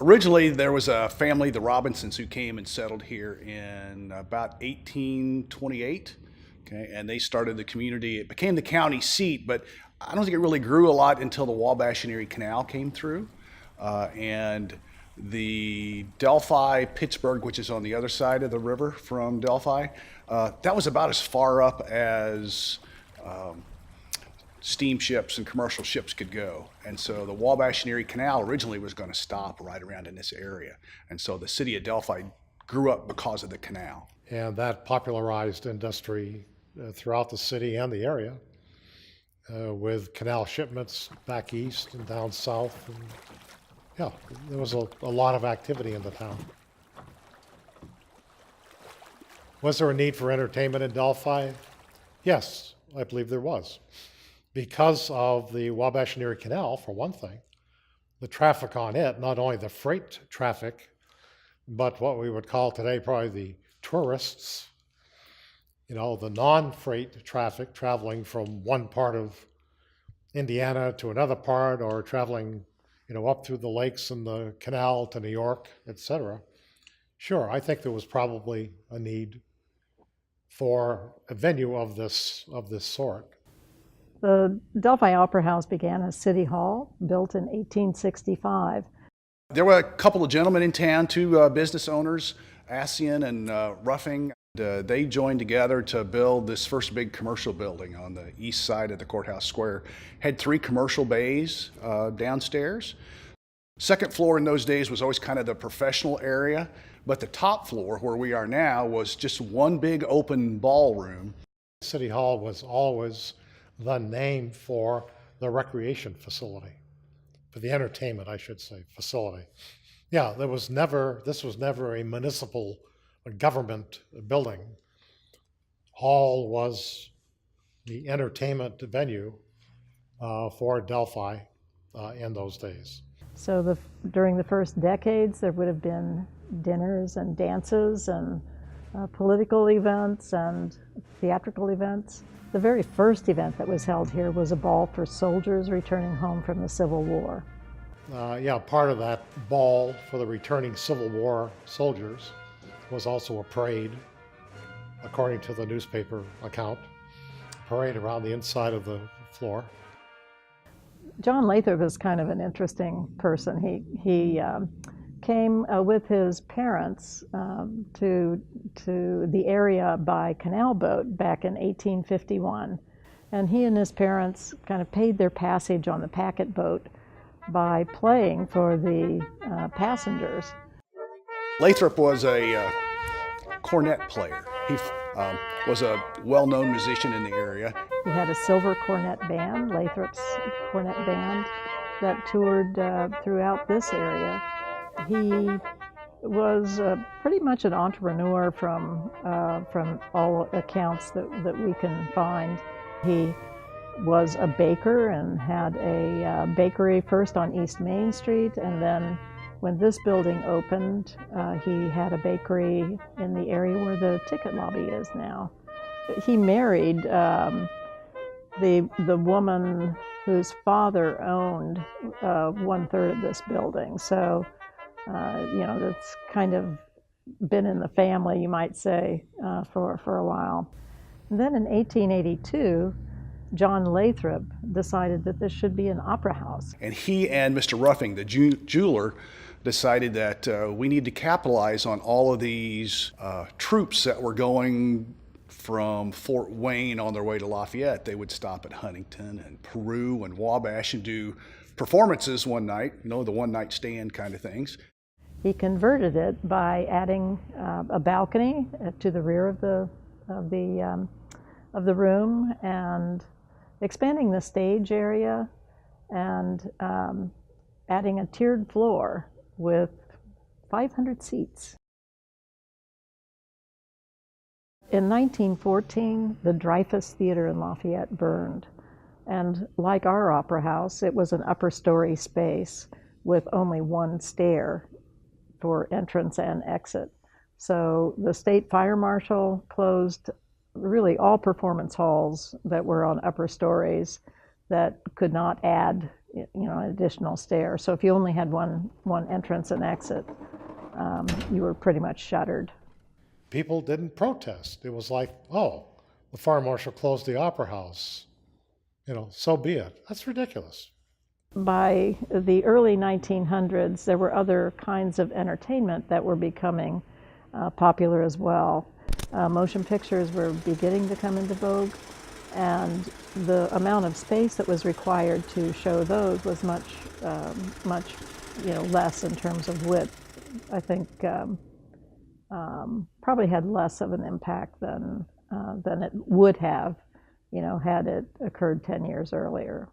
Originally, there was a family, the Robinsons, who came and settled here in about 1828. Okay, and they started the community. It became the county seat, but I don't think it really grew a lot until the Wabash and Erie Canal came through. And the Delphi, Pittsburgh, which is on the other side of the river from Delphi, that was about as far up as steamships and commercial ships could go. And so the Wabash and Erie Canal originally was going to stop right around in this area. And so the city of Delphi grew up because of the canal. And that popularized industry throughout the city and the area with canal shipments back east and down south. And yeah, there was a lot of activity in the town. Was there a need for entertainment in Delphi? Yes, I believe there was. Because of the Wabash and Erie Canal, for one thing, the traffic on it, not only the freight traffic, but what we would call today probably the tourists, the non-freight traffic traveling from one part of Indiana to another part, or traveling, up through the lakes and the canal to New York, etc. Sure, I think there was probably a need for a venue of this sort. The Delphi Opera House began as City Hall, built in 1865. There were a couple of gentlemen in town, two business owners, Asian and Ruffing. They joined together to build this first big commercial building on the east side of the courthouse square. Had 3 commercial bays downstairs. Second floor in those days was always kind of the professional area, but the top floor, where we are now, was just one big open ballroom. City Hall was always the name for the recreation facility, for the entertainment, I should say, facility. Yeah, this was never a municipal government building. Hall was the entertainment venue for Delphi in those days. So during the first decades, there would have been dinners and dances and political events and theatrical events. The very first event that was held here was a ball for soldiers returning home from the Civil War. Part of that ball for the returning Civil War soldiers was also a parade, according to the newspaper account, parade around the inside of the floor. John Lathrop is kind of an interesting person. He came with his parents to the area by canal boat back in 1851. And he and his parents kind of paid their passage on the packet boat by playing for the passengers. Lathrop was a cornet player. He was a well-known musician in the area. He had a silver cornet band, Lathrop's cornet band, that toured throughout this area. He was pretty much an entrepreneur from all accounts that we can find. He was a baker and had a bakery first on East Main Street, and then when this building opened, he had a bakery in the area where the ticket lobby is now. He married the woman whose father owned 1/3 of this building. So, that's kind of been in the family, you might say, for a while. And then in 1882, John Lathrop decided that this should be an opera house. And he and Mr. Ruffing, the jeweler, decided that we need to capitalize on all of these troops that were going from Fort Wayne on their way to Lafayette. They would stop at Huntington and Peru and Wabash and do performances one night, the one-night stand kind of things. He converted it by adding a balcony to the rear of the room and expanding the stage area and adding a tiered floor with 500 seats. In 1914, the Dreyfus Theater in Lafayette burned. And like our opera house, it was an upper story space with only one stair for entrance and exit. So the state fire marshal closed really all performance halls that were on upper stories that could not add, an additional stair. So if you only had one entrance and exit, you were pretty much shuttered. People didn't protest. It was like, oh, the fire marshal closed the Opera House. So be it. That's ridiculous. By the early 1900s, there were other kinds of entertainment that were becoming popular as well. Motion pictures were beginning to come into vogue, and the amount of space that was required to show those was much less in terms of width. I think probably had less of an impact than it would have, had it occurred 10 years earlier.